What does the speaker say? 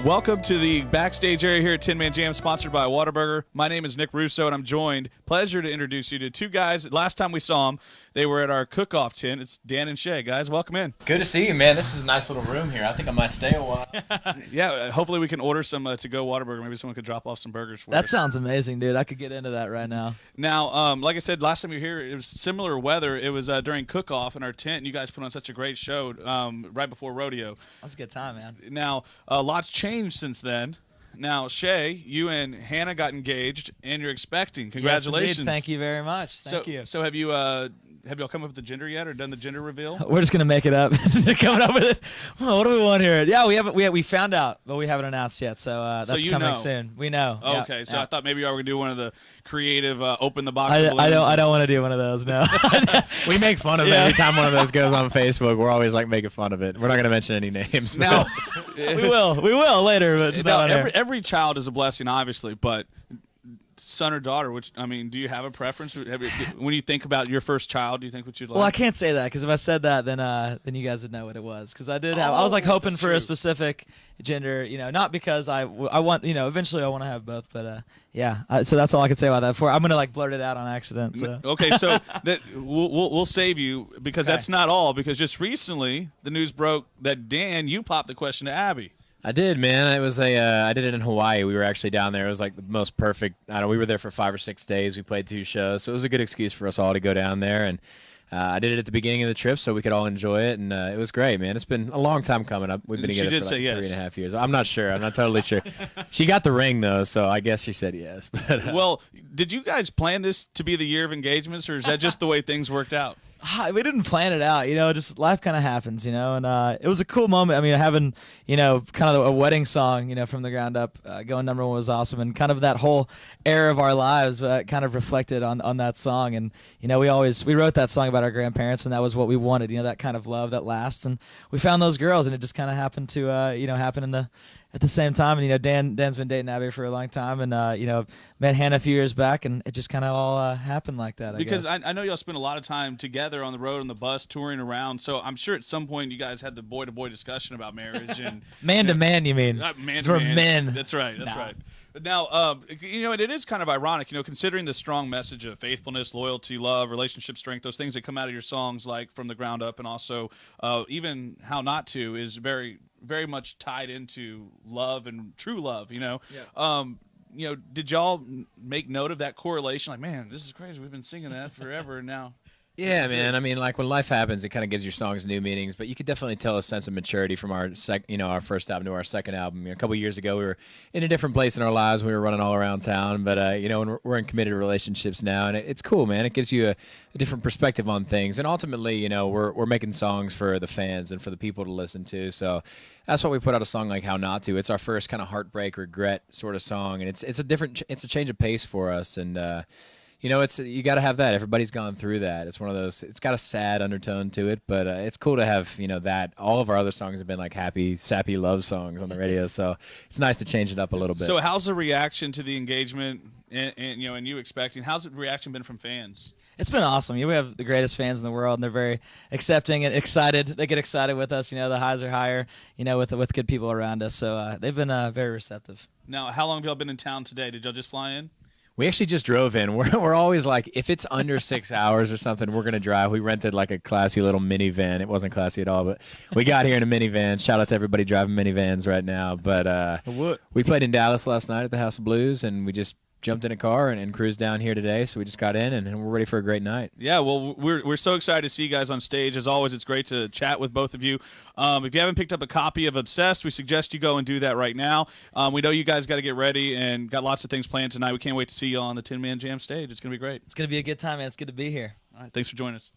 Welcome to the backstage area here at Tin Man Jam, sponsored by Whataburger. My name is Nick Russo, and I'm joined. Pleasure to introduce you to two guys. Last time we saw them, they were at our cook-off tent. It's Dan and Shay. Guys, welcome in. Good to see you, man. This is a nice little room here. I think I might stay a while. Yeah, hopefully we can order some to-go Whataburger. Maybe someone could drop off some burgers for us. That sounds amazing, dude. I could get into that right now. Now, like I said, last time you were here, it was similar weather. It was during cook-off in our tent, and you guys put on such a great show right before rodeo. That's a good time, man. Now, lots changed since then. Now, Shay, you and Hannah got engaged, and you're expecting. Congratulations! Yes, indeed. Thank you very much. Thank you. So have y'all come up with the gender yet, or done the gender reveal? We're just gonna make it up. Coming up with it. Well, what do we want here? Yeah, we found out, but we haven't announced yet. So that's coming soon. We know. Oh, okay, so I thought maybe y'all were gonna do one of the creative open the box. I don't want to do one of those. No. We make fun of it every time one of those goes on Facebook. We're always like making fun of it. We're not gonna mention any names. Now we will later. But now, every child is a blessing, obviously, but son or daughter, do you have a preference? When you think about your first child, do you think what you'd like? Well, I can't say that because if I said that, then you guys would know what it was. Because I was like hoping for a specific gender, not because I want, eventually I want to have both, but so that's all I can say about that. I'm gonna like blurt it out on accident. So. Okay, so we'll save you because that's not all. Because just recently the news broke that Dan, you popped the question to Abby. I did, man. It was I did it in Hawaii. We were actually down there. It was like the most perfect. We were there for 5 or 6 days. We played 2 shows, so it was a good excuse for us all to go down there. And I did it at the beginning of the trip so we could all enjoy it, and it was great, man. It's been a long time coming up. We've been together for like 3.5 years. I'm not sure. I'm not totally sure. She got the ring though, so I guess she said yes. But, well, did you guys plan this to be the year of engagements, or is that just the way things worked out? We didn't plan it out, just life kind of happens, and it was a cool moment. I mean, having, kind of a wedding song, from the ground up, going #1 was awesome. And kind of that whole era of our lives kind of reflected on that song. And, we wrote that song about our grandparents, and that was what we wanted, that kind of love that lasts. And we found those girls, and it just kind of happened to, happen at the same time. And, Dan's been dating Abby for a long time, and, met Hannah a few years back, and it just kind of all happened like that, Because I know y'all spend a lot of time together on the road, on the bus, touring around, so I'm sure at some point you guys had the boy-to-boy discussion about marriage. And Man-to-man, you mean? Man to man. Men. That's right, that's right. Now, and it is kind of ironic, considering the strong message of faithfulness, loyalty, love, relationship strength, those things that come out of your songs, like From the Ground Up, and also even How Not To is very, very much tied into love and true love, Yeah. Did y'all make note of that correlation? Like, man, this is crazy. We've been singing that forever, and now. Yeah, man. I mean, like when life happens, it kind of gives your songs new meanings. But you could definitely tell a sense of maturity from our our first album to our second album. A couple of years ago, we were in a different place in our lives. We were running all around town, but and we're in committed relationships now, and it's cool, man. It gives you a different perspective on things, and ultimately, we're making songs for the fans and for the people to listen to. So that's why we put out a song like How Not To. It's our first kind of heartbreak, regret sort of song, and it's a change of pace for us, and. You got to have that. Everybody's gone through that. It's one of those. It's got a sad undertone to it, but it's cool to have that. All of our other songs have been like happy, sappy love songs on the radio, so it's nice to change it up a little bit. So, how's the reaction to the engagement, and you expecting? How's the reaction been from fans? It's been awesome. We have the greatest fans in the world, and they're very accepting and excited. They get excited with us. The highs are higher. With good people around us. So they've been very receptive. Now, how long have y'all been in town today? Did y'all just fly in? We actually just drove in. We're always like, if it's under 6 hours or something, we're going to drive. We rented like a classy little minivan. It wasn't classy at all, but we got here in a minivan. Shout out to everybody driving minivans right now. But we played in Dallas last night at the House of Blues, and we just jumped in a car and cruised down here today. So we just got in, and we're ready for a great night. Yeah, well, we're so excited to see you guys on stage. As always, it's great to chat with both of you. If you haven't picked up a copy of Obsessed, we suggest you go and do that right now. We know you guys got to get ready and got lots of things planned tonight. We can't wait to see you on the Tin Man Jam stage. It's going to be great. It's going to be a good time, man. It's good to be here. All right, thanks for joining us.